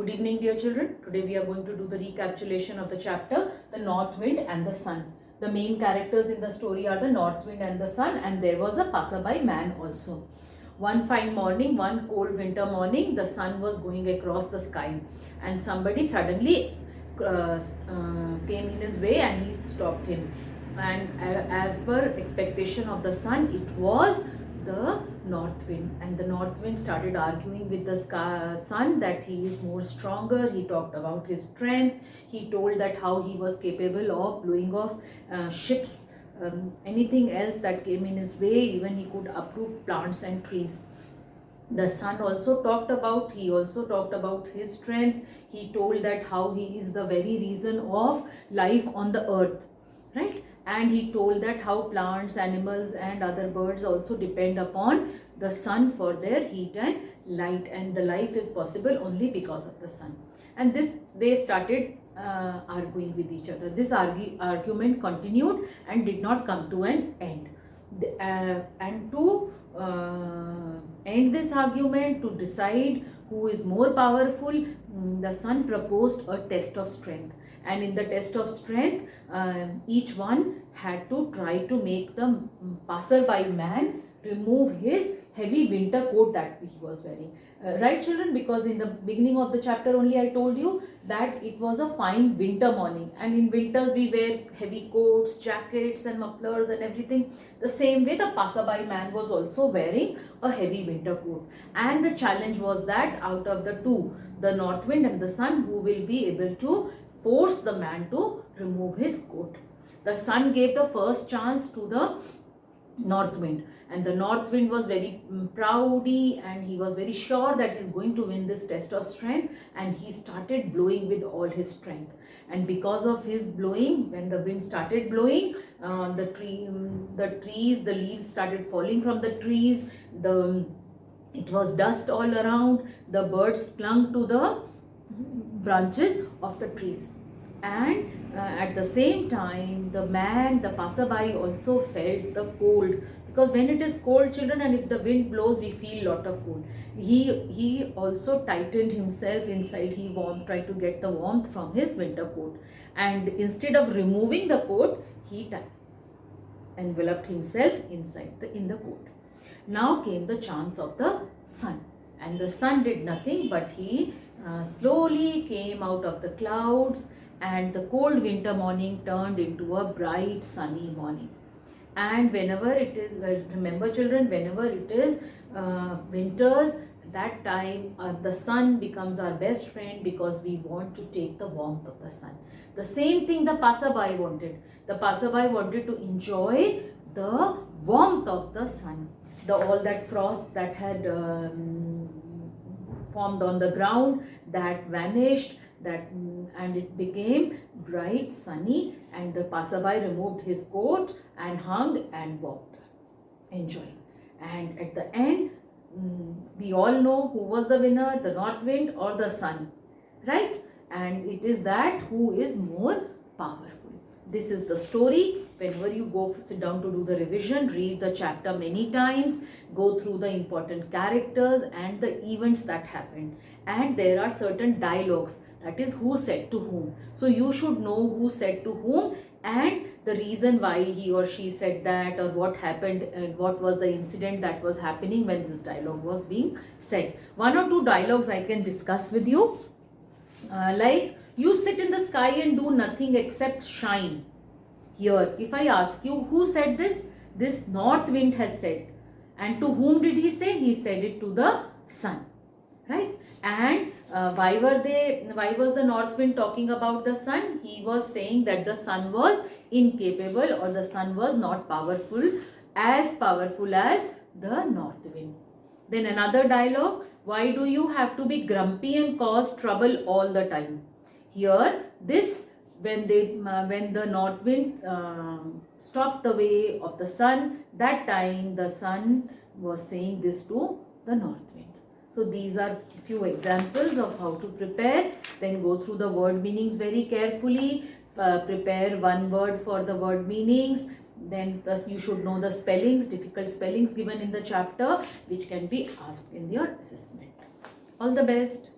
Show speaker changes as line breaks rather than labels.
Good evening, dear children. Today we are going to do the recapitulation of the chapter, The North Wind and the Sun. The main characters in the story are the North Wind and the Sun, and there was a passerby man also. One fine morning, one cold winter morning, the sun was going across the sky, and somebody suddenly came in his way and he stopped him. And as per expectation of the sun, it was the north wind, and the north wind started arguing with the sun that he is more stronger. He talked about his strength. He told that how he was capable of blowing off ships, anything else that came in his way. Even he could uproot plants and trees. The sun also talked about his strength. He told that how he is the very reason of life on the earth, right? And he told that how plants, animals and other birds also depend upon the sun for their heat and light, and the life is possible only because of the sun. And this, they started arguing with each other. This argument continued and did not come to an end. And to end this argument, to decide who is more powerful, the sun proposed a test of strength. And in the test of strength, each one had to try to make the passerby man remove his heavy winter coat that he was wearing. Right, children? Because in the beginning of the chapter only I told you that it was a fine winter morning, and in winters we wear heavy coats, jackets and mufflers and everything. The same way the passerby man was also wearing a heavy winter coat, and the challenge was that out of the two, the north wind and the sun, who will be able to force the man to remove his coat. The sun gave the first chance to the north wind, and the north wind was very proudy, and he was very sure that he is going to win this test of strength, and he started blowing with all his strength. And because of his blowing, when the wind started blowing, the leaves started falling from the trees. It was dust all around. The birds clung to the branches of the trees, and at the same time the passerby also felt the cold, because when it is cold, children, and if the wind blows, we feel lot of cold. He also tightened himself inside. He tried to get the warmth from his winter coat, and instead of removing the coat, he enveloped himself in the coat. Now came the chance of the sun, and the sun did nothing but he slowly came out of the clouds, and the cold winter morning turned into a bright sunny morning. And whenever it is, remember children, whenever it is winters, that time the sun becomes our best friend, because we want to take the warmth of the sun. The same thing the passerby wanted. The passerby wanted to enjoy the warmth of the sun. All that frost that had formed on the ground, that vanished, and it became bright, sunny, and the passerby removed his coat and hung and walked, enjoying. And at the end, we all know who was the winner, the north wind or the sun, right? And it is that who is more powerful. This is the story. Whenever you go sit down to do the revision, read the chapter many times, go through the important characters and the events that happened. And there are certain dialogues, that is who said to whom. So you should know who said to whom and the reason why he or she said that, or what happened and what was the incident that was happening when this dialogue was being said. One or two dialogues I can discuss with you. Like, you sit in the sky and do nothing except shine. Here, if I ask you, who said this? This north wind has said. And to whom did he say? He said it to the sun, right? And why was the north wind talking about the sun? He was saying that the sun was incapable, or the sun was not as powerful as the north wind. Then another dialogue, why do you have to be grumpy and cause trouble all the time? Here, when the north wind stopped the way of the sun, that time the sun was saying this to the north wind. So these are few examples of how to prepare. Then go through the word meanings very carefully. Prepare one word for the word meanings. Then thus you should know the spellings, difficult spellings given in the chapter, which can be asked in your assessment. All the best.